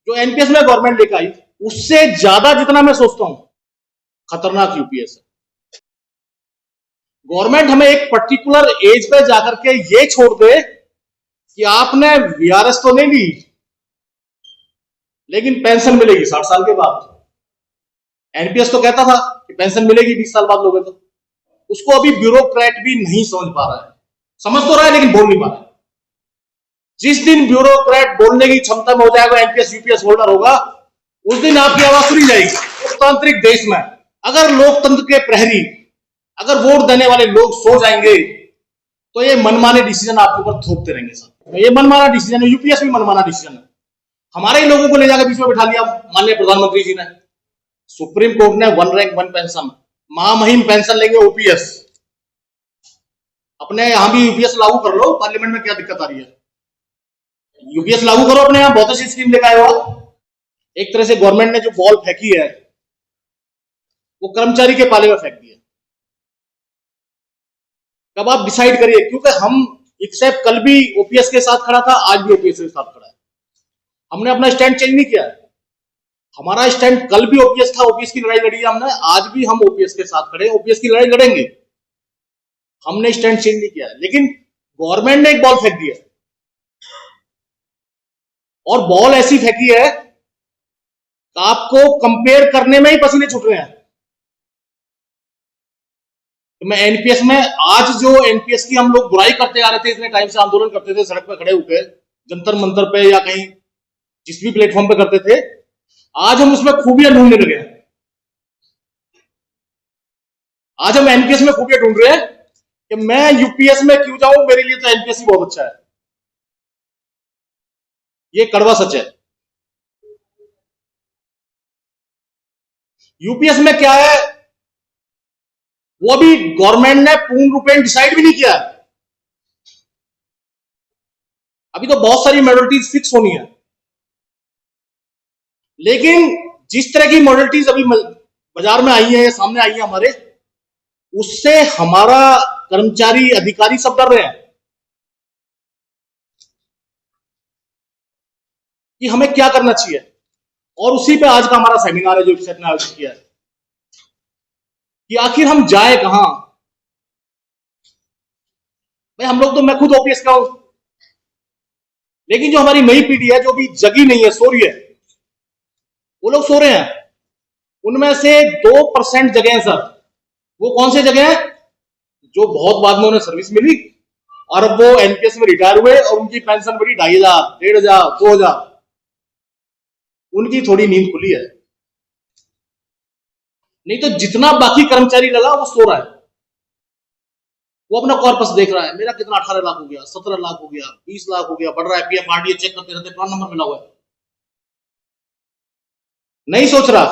जो एनपीएस में गवर्नमेंट लेकर आई उससे ज्यादा जितना मैं सोचता हूं खतरनाक यूपीएस है। गवर्नमेंट हमें एक पर्टिकुलर एज पे जाकर के ये छोड़ दे कि आपने वीआरएस तो नहीं ली लेकिन पेंशन मिलेगी 60 साल के बाद। एनपीएस तो कहता था कि पेंशन मिलेगी 20 साल बाद लोगे तो, उसको अभी ब्यूरोक्रेट भी नहीं समझ पा रहा है। समझ तो रहा है लेकिन बोल नहीं पा रहा है। जिस दिन ब्यूरोक्रेट बोलने की क्षमता में हो जाएगा, एनपीएस यूपीएस होल्डर होगा, उस दिन आपकी आवाज सुनी जाएगी। लोकतांत्रिक देश में अगर लोकतंत्र के प्रहरी, अगर वोट देने वाले लोग सो जाएंगे तो ये मनमाने डिसीजन आपके ऊपर थोपते रहेंगे। सर ये मनमाना डिसीजन है, यूपीएस भी मनमाना डिसीजन है। हमारे ही लोगों को ले जाकर बीच में बिठा लिया माननीय प्रधानमंत्री जी ने। सुप्रीम कोर्ट ने वन रैंक वन पेंशन, महामहिम पेंशन लेंगे ओपीएस। अपने यहां भी यूपीएस लागू कर लो, पार्लियामेंट में क्या दिक्कत आ रही है? यूपीएस लागू करो अपने यहां, बहुत अच्छी स्कीम लेकर आए हो। एक तरह से गवर्नमेंट ने जो बॉल फेंकी है वो कर्मचारी के पाले में फेंक दी है। कब आप डिसाइड करिए, क्योंकि हम एक्सेप्ट कल भी ओपीएस के साथ खड़ा था, आज भी ओपीएस के साथ खड़ा है। हमने अपना स्टैंड चेंज नहीं किया है। हमारा स्टैंड कल भी ओपीएस था, ओपीएस की लड़ाई लड़ी है हमने, आज भी हम ओपीएस के साथ खड़े, ओपीएस की लड़ाई लड़ेंगे। हमने स्टैंड चेंज नहीं किया है। लेकिन गवर्नमेंट ने एक बॉल फेंक दी है और बॉल ऐसी फेंकी है कि आपको कंपेयर करने में ही पसीने छूट रहे हैं। तो मैं एनपीएस में आज जो एनपीएस की हम लोग बुराई करते आ रहे थे, इतने टाइम से आंदोलन करते थे सड़क पर खड़े होकर, जंतर मंतर पे या कहीं जिस भी प्लेटफॉर्म पे करते थे, आज हम उसमें खूबियां ढूंढने लगे हैं। आज हम एनपीएस में खूबियां ढूंढ रहे हैं कि मैं यूपीएस में क्यों जाऊं, मेरे लिए तो एनपीएस ही बहुत अच्छा है। ये कड़वा सच है। यूपीएस में क्या है वो अभी गवर्नमेंट ने पूर्ण रूपेण डिसाइड भी नहीं किया। अभी तो बहुत सारी मॉडलिटीज फिक्स होनी है, लेकिन जिस तरह की मॉडलिटीज अभी बाजार में आई है, सामने आई है हमारे, उससे हमारा कर्मचारी अधिकारी सब डर रहे हैं कि हमें क्या करना चाहिए। और उसी पे आज का हमारा सेमिनार है जो इफ्सेट ने आयोजित किया है कि आखिर हम जाए कहां। भाई हम लोग तो, मैं खुद ओपीएस का हूं, लेकिन जो हमारी नई पीढ़ी है जो भी जगी नहीं है, सो रही है, वो लोग सो रहे हैं। उनमें से 2% जगह हैं सर। वो कौन से जगह हैं? जो बहुत बाद में उन्हें सर्विस मिली और अब वो एनपीएस में रिटायर हुए और उनकी पेंशन बढ़ी 2500, 1500, 2000, उनकी थोड़ी नींद खुली है। नहीं तो जितना बाकी कर्मचारी लगा वो सो रहा है। वो अपना कॉर्पस देख रहा है, मेरा कितना 18 लाख हो गया, 17 लाख हो गया, 20 लाख हो गया, बढ़ रहा है। पीएफ आरडीए चेक करते रहते, कौन नंबर मिला हुआ है, नहीं सोच रहा।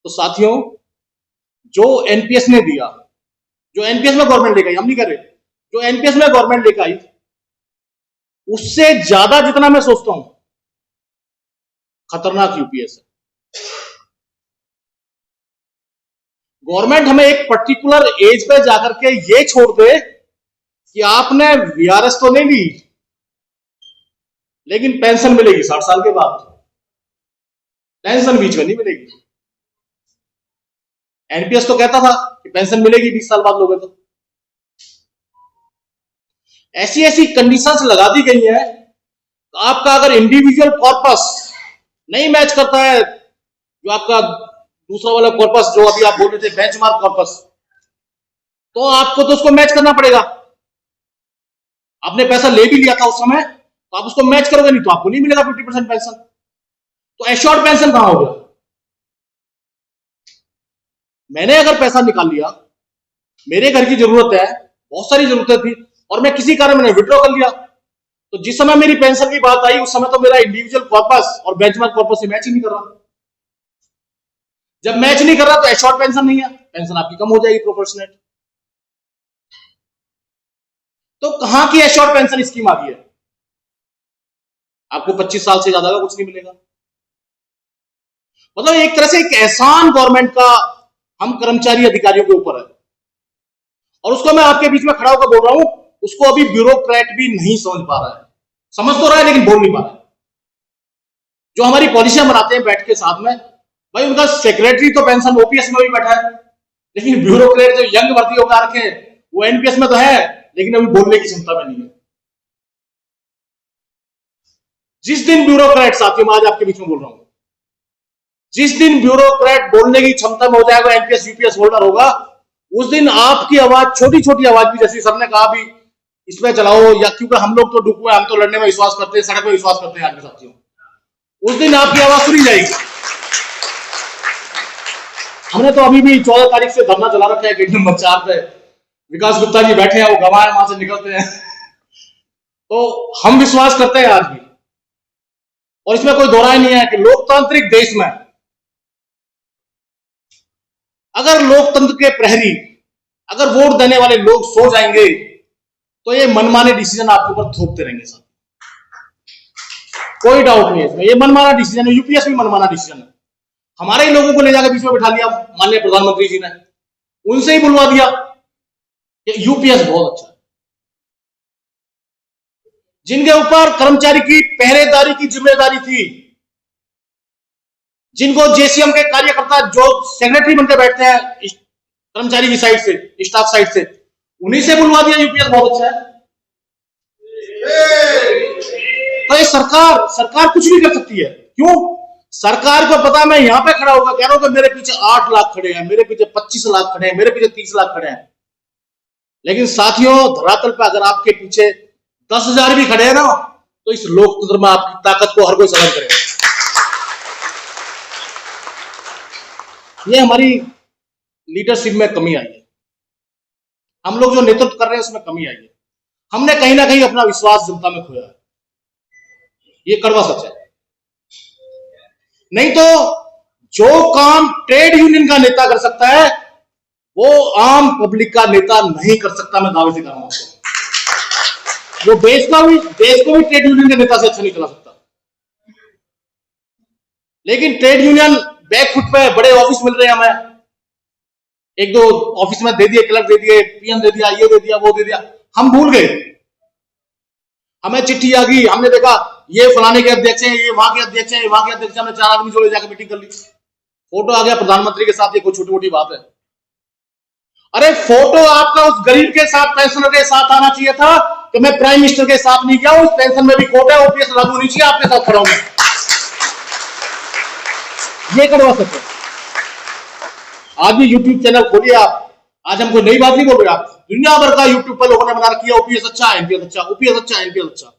तो साथियों, जो एनपीएस ने दिया, जो एनपीएस में गवर्नमेंट लेकर आई, हम नहीं कर रहे, जो एनपीएस में गवर्नमेंट लेकर आई उससे ज्यादा जितना मैं सोचता हूं खतरनाक यूपीएस है। गवर्नमेंट हमें एक पर्टिकुलर एज पे जाकर के ये छोड़ दे कि आपने वीआरएस तो नहीं ली लेकिन पेंशन मिलेगी 60 साल के बाद। पेंशन बीच में नहीं मिलेगी। एनपीएस तो कहता था कि पेंशन मिलेगी 20 साल बाद लोगे तो। ऐसी ऐसी कंडीशंस लगा दी गई है तो आपका अगर इंडिविजुअल कॉर्पस नहीं मैच करता है, जो आपका दूसरा वाला कॉर्पस जो अभी आप बोल रहे थे बेंचमार्क कॉर्पस, तो आपको तो उसको मैच करना पड़ेगा। आपने पैसा ले भी लिया था उस समय, तो आप उसको मैच करोगे, नहीं तो आपको नहीं मिलेगा 50% पेंशन। तो एश्योर्ड पेंशन कहां हो गया? मैंने अगर पैसा निकाल लिया, मेरे घर की जरूरत है, बहुत सारी जरूरतें थी, और मैं किसी कारण मैंने विड्रॉ कर लिया, तो जिस समय मेरी पेंशन की बात आई उस समय तो मेरा इंडिविजुअल कॉर्पस और बेंचमार्क कॉर्पस से मैच ही नहीं कर रहा। जब मैच नहीं कर रहा तो एश्योर्ड पेंशन नहीं है, पेंशन आपकी कम हो जाएगी प्रोपोर्शनेट। तो कहां की एश्योर्ड पेंशन स्कीम आ गई है? आपको 25 साल से ज्यादा का कुछ नहीं मिलेगा। मतलब एक तरह से एक एहसान गवर्नमेंट का हम कर्मचारी अधिकारियों के ऊपर है, और उसको मैं आपके बीच में खड़ा होकर बोल रहा हूं, उसको अभी ब्यूरोक्रेट भी नहीं समझ पा रहा है। समझ तो रहा है लेकिन बोल नहीं पा रहा है। जो हमारी पॉलिसियां बनाते हैं बैठ के साथ में, भाई उनका सेक्रेटरी तो पेंशन ओपीएस में भी बैठा है, लेकिन ब्यूरोक्रेट जो यंग भर्ती होकर रखे हैं वो एनपीएस में तो है लेकिन अभी बोलने की क्षमता में नहीं है। जिस दिन ब्यूरोक्रेट, साथियों मैं आज आपके बीच में बोल रहा हूं, जिस दिन ब्यूरोक्रेट बोलने की क्षमता में हो जाएगा, एनपीएस यूपीएस होल्डर होगा, उस दिन आपकी आवाज, छोटी छोटी आवाज भी, जैसे सर ने कहा भी इसमें चलाओ, या क्योंकि हम लोग तो डुकू है, हम तो लड़ने में विश्वास करते हैं, सड़क में विश्वास करते हैं आपके साथियों, उस दिन आपकी आवाज सुनी जाएगी। हमने तो अभी भी 14 तारीख से धरना चला रखा है गेट नंबर 4 पे, विकास गुप्ता जी बैठे हैं, वो गवाह वहां से निकलते हैं। तो हम विश्वास करते हैं आज भी, और इसमें कोई दोहराई नहीं है कि लोकतांत्रिक देश में अगर लोकतंत्र के प्रहरी, अगर वोट देने वाले लोग सो जाएंगे तो ये मनमाने डिसीजन आपके ऊपर थोपते रहेंगे साहब, कोई डाउट नहीं है इसमें। ये मनमाना डिसीजन है, यूपीएस भी मनमाना डिसीजन है। हमारे ही लोगों को ले जाकर बीच में बिठा लिया माननीय प्रधानमंत्री जी ने, उनसे ही बुलवा दिया कि यूपीएस बहुत अच्छा है। जिनके ऊपर कर्मचारी की पहरेदारी की जिम्मेदारी थी, जिनको जेसीएम के कार्यकर्ता जो सेक्रेटरी बनकर बैठते हैं कर्मचारी की साइड से, स्टाफ साइड से, उन्हीं से बुलवा दिया यूपीएस बहुत अच्छा है। तो ये सरकार कुछ भी कर सकती है। क्यों? सरकार को पता, मैं यहां पे खड़ा होगा कह रहा हूं कि मेरे पीछे 8 लाख खड़े हैं, मेरे पीछे 25 लाख खड़े हैं, मेरे पीछे 30 लाख खड़े हैं, लेकिन साथियों धरातल पे अगर आपके पीछे 10,000 भी खड़े हैं ना, तो इस लोकतंत्र में आपकी ताकत को हर कोई सलाम करेगा। ये हमारी लीडरशिप में कमी आई है, हम लोग जो नेतृत्व कर रहे हैं उसमें कमी आई है। हमने कहीं ना कहीं अपना विश्वास जनता में खोया है, ये कड़वा सच है। नहीं तो जो काम ट्रेड यूनियन का नेता कर सकता है वो आम पब्लिक का नेता नहीं कर सकता, मैं दावे से कह रहा हूं आपको। वो देश को भी ट्रेड यूनियन के नेता से अच्छा नहीं चला सकता। लेकिन ट्रेड यूनियन बैकफुट पे, बड़े ऑफिस मिल रहे हैं हमें, 1-2 ऑफिस में दे दिए, क्लर्क दे दिए, पीएम दे दिया, ये दे दिया, वो दे दिया, हम भूल गए। हमें चिट्ठी आ गई, हमने देखा ये फलाने के अध्यक्ष हैं, ये वहां के अध्यक्ष हैं, वहां के अध्यक्ष, हमने 4 आदमी जोड़े जाकर मीटिंग कर ली, फोटो आ गया प्रधानमंत्री के साथ, ये कोई छोटी मोटी बात है? अरे फोटो आपका उस गरीब के साथ, पेंशनर के साथ आना चाहिए था कि मैं प्राइम मिनिस्टर के साथ नहीं गया, उस पेंशन में भी कोट है, ओपीएस लागू होनी चाहिए, आपके साथ खड़ा हूं। ये कड़वा सच है। आज भी यूट्यूब चैनल खोलिए आप, आज हम कोई नई बात नहीं बोल रहे, आप दुनिया भर का यूट्यूब पर लोगों ने बना रखी है, ओपीएस अच्छा है, एनपीएस अच्छा, ओपीएस अच्छा, एनपीएस अच्छा।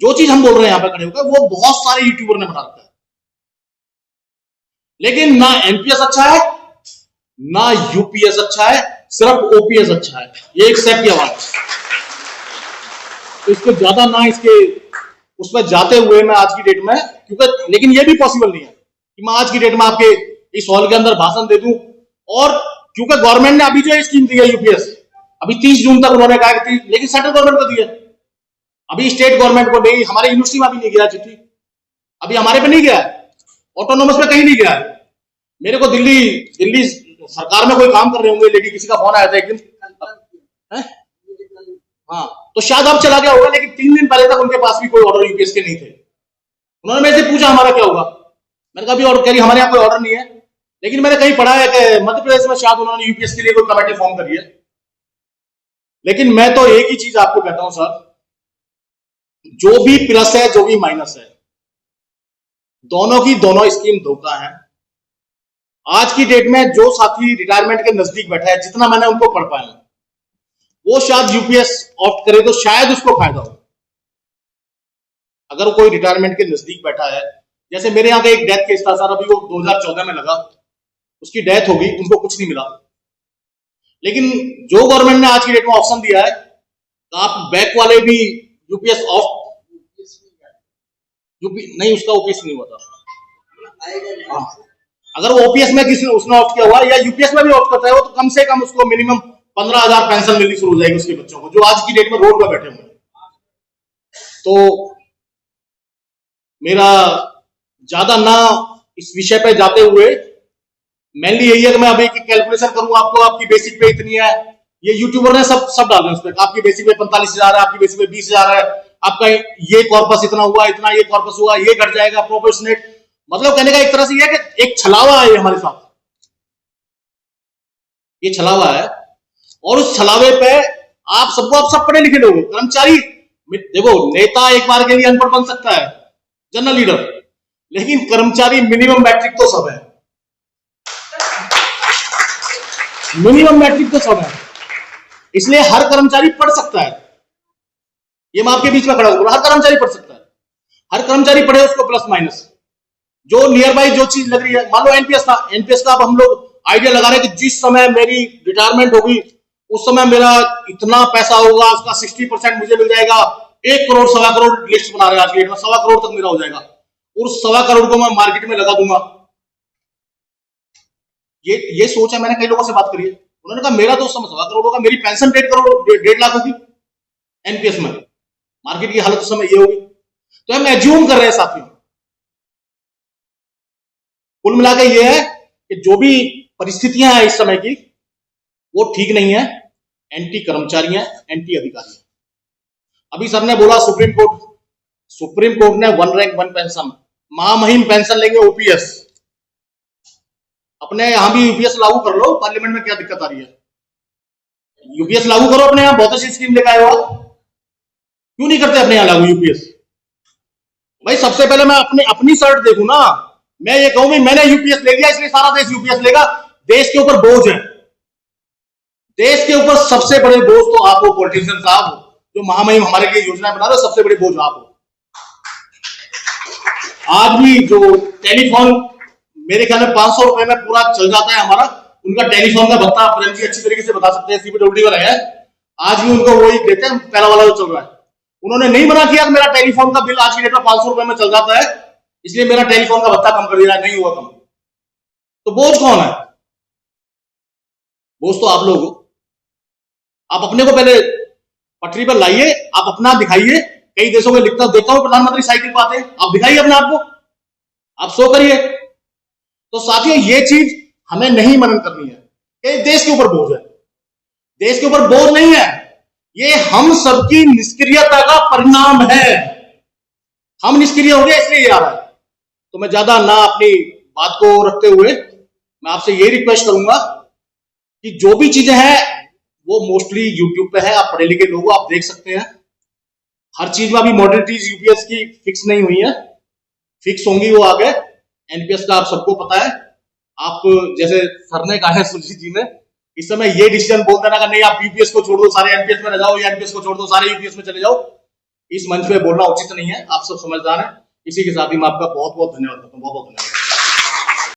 जो चीज हम बोल रहे हैं यहां पर खड़े होकर, वो बहुत सारे यूट्यूबर ने बना रखा है। लेकिन ना एनपीएस अच्छा है, ना यूपीएस अच्छा है, सिर्फ ओपीएस अच्छा है। ये एक स्टेप की आवाज है। तो इसको ज्यादा ना इसके उसमें जाते हुए मैं आज की डेट में, क्योंकि लेकिन ये भी पॉसिबल नहीं है कि मैं आज की डेट में आपके इस हॉल के अंदर भाषण दे दूं, और क्योंकि गवर्नमेंट ने अभी जो स्कीम दी है यूपीएस, अभी 30 जून तक उन्होंने कहा कि, लेकिन सेंट्रल गवर्नमेंट को दी है, अभी स्टेट गवर्नमेंट को नहीं, हमारे यूनिवर्सिटी में अभी नहीं गया चिट्ठी, अभी हमारे पे नहीं गया, ऑटोनोमस में कहीं नहीं गया। मेरे को दिल्ली सरकार में कोई काम कर रहे होंगे लेडी, किसी का फोन आया था एक दिन, हाँ, तो शायद अब चला गया होगा, लेकिन 3 दिन पहले तक उनके पास भी कोई ऑर्डर यूपीएस के नहीं थे। उन्होंने मेरे से पूछा हमारा क्या होगा, मैंने कहा अभी ऑर्डर, कह रही हमारे यहाँ कोई ऑर्डर नहीं है, लेकिन मैंने कहीं पढ़ा है कि मध्य प्रदेश में शायद उन्होंने यूपीएस के लिए कोई कमेटी फॉर्म करी है। लेकिन मैं तो एक ही चीज आपको कहता हूं सर, जो भी प्लस है, जो भी माइनस है, दोनों की दोनों स्कीम धोखा है। आज की डेट में जो साथी रिटायरमेंट के नजदीक बैठा है, जितना मैंने उनको पढ़ पाया, वो शायद यूपीएस ऑप्ट करे तो शायद उसको फायदा हो। अगर कोई रिटायरमेंट के नजदीक बैठा है, जैसे मेरे यहाँ का एक डेथ केस था सर, अभी वो 2014 में लगा, उसकी डेथ हो गई, उनको कुछ नहीं मिला। लेकिन जो गवर्नमेंट ने आज की डेट में ऑप्शन दिया है, तो आप बैक वाले भी यूपीएस ऑफ, नहीं उसका ओपीएस नहीं हुआ था। हाँ, अगर वो ओपीएस में किसी उसने ऑप्ट किया हुआ या यूपीएस में भी ऑप्ट करता है वो, तो कम से कम उसको मिनिमम 15,000 पेंशन मिलनी शुरू हो जाएगी उसके बच्चों को, जो आज की डेट में रोड पर बैठे हुए। तो मेरा ज्यादा ना इस विषय पे जाते हुए मेनली यही है कि मैं अभी की कैलकुलेशन करूं आपको, आपकी बेसिक पे इतनी है, ये यूट्यूबर ने सब डाल रहे हैं उसमें, आपकी बेसिक पे 45,000 है, आपकी बेसिक पे 20,000 है, आपका ये कॉर्पस इतना हुआ, इतना ये कॉर्पस हुआ, ये घट जाएगा प्रोपोर्शनेट। मतलब कहने का एक तरह से ये है कि एक छलावा है हमारे साथ, ये छलावा है। और उस छलावे पे आप सब पढ़े लिखे लोग, कर्मचारी, देखो नेता एक बार के लिए अनपढ़ बन सकता है, जनरल लीडर, लेकिन कर्मचारी मिनिमम मैट्रिक तो सब है, मिनिमम मैट्रिक तो सब है। इसलिए हर कर्मचारी पढ़ सकता है, ये मैं आपके बीच में खड़ा हूं, हर कर्मचारी पढ़ सकता है, हर कर्मचारी पढ़े, उसको प्लस माइनस जो नियर बाई जो चीज लग रही है। मान लो एनपीएस था, एनपीएस का अब हम लोग आइडिया लगा रहे हैं कि जिस समय मेरी रिटायरमेंट होगी उस समय मेरा इतना पैसा होगा, उसका 60% मुझे मिल जाएगा, 1 करोड़ 1.25 करोड़ लिस्ट बना रहे हैं आज की डेट में, 1.25 करोड़ तक मेरा हो जाएगा, और 1.25 करोड़ को मैं मार्केट में लगा दूंगा। ये सोच है। मैंने कई लोगों से बात करी है, उन्होंने कहा मेरा तो उस समय 1.25 करोड़ होगा, मेरी पेंशन 1.5 लाख होगी एनपीएस में, मार्केट की हालत उस समय ये होगी। तो हम एज्यूम कर रहे हैं साथियों। कुल मिलाकर ये है कि जो भी परिस्थितियां हैं इस समय की वो ठीक नहीं है, एंटी कर्मचारी हैं, एंटी अधिकारी हैं। अभी सर ने बोला सुप्रीम कोर्ट ने 1 रैंक 1 पेंशन, महामहिम पेंशन लेंगे ओपीएस। अपने यहां भी यूपीएस लागू कर लो, पार्लियामेंट में क्या दिक्कत आ रही है? यूपीएस लागू करो अपने यहां, बहुत अच्छी स्कीम लेकर आए हो, क्यों नहीं करते अपने यहां लागू यूपीएस? भाई सबसे पहले मैं अपनी शर्ट देखूं ना, मैं ये कहूं मैंने यूपीएस ले लिया इसलिए सारा देश यूपीएस लेगा। देश के ऊपर बोझ है, देश के ऊपर सबसे बड़े बोझ तो आप हो पॉलिटिशियन साहब, जो महामहिम हमारे लिए योजनाएं बना रहे हो, सबसे बड़े बोझ आप हो। आज भी जो टेलीफोन मेरे ख्याल में 500 रुपए में पूरा चल जाता है हमारा, उनका टेलीफोन का भत्ता प्रेम जी अच्छी तरीके से बता सकते हैं, सीपीडब्ल्यूडी वाले हैं, आज भी उनको वही देते हैं, पहला वाला जो चल रहा है। उन्होंने नहीं मना किया कि मेरा टेलीफोन का बिल आज की डेट में 500 रुपए में चल जाता है, इसलिए मेरा टेलीफोन का भत्ता कम कर दिया, नहीं हुआ कम। तो बोझ कौन है? बोझ तो आप लोग हो। आप अपने को पहले पटरी पर लाइए, आप अपना दिखाइए। कई देशों में लिखता देखता हूं प्रधानमंत्री साइकिल पर आते हैं, आप दिखाइए अपने आप को, आप शो करिए। तो साथियों ये चीज हमें नहीं मनन करनी है कि देश के ऊपर बोझ है, देश के ऊपर बोझ नहीं है, ये हम सबकी निष्क्रियता का परिणाम है। हम निष्क्रिय हो गए इसलिए ये आ रहा है। तो मैं ज्यादा ना अपनी बात को रखते हुए मैं आपसे ये रिक्वेस्ट करूंगा कि जो भी चीजें हैं वो मोस्टली यूट्यूब पे है, आप पढ़े लिखे लोग आप देख सकते हैं। हर चीज में अभी मॉडलिटीज यूपीएस की फिक्स नहीं हुई है, फिक्स होंगी वो आगे। एनपीएस का आप सबको पता है, आप जैसे सर ने कहा है सुरजीत जी ने, इस समय ये डिसीजन बोल देना का नहीं आप यूपीएस को छोड़ दो सारे एनपीएस में रह जाओ, या एनपीएस को छोड़ दो सारे यूपीएस में चले जाओ, इस मंच पे बोलना उचित नहीं है। आप सब समझदार हैं। इसी के साथ ही मैं आपका बहुत बहुत धन्यवाद करता हूँ, बहुत बहुत धन्यवाद।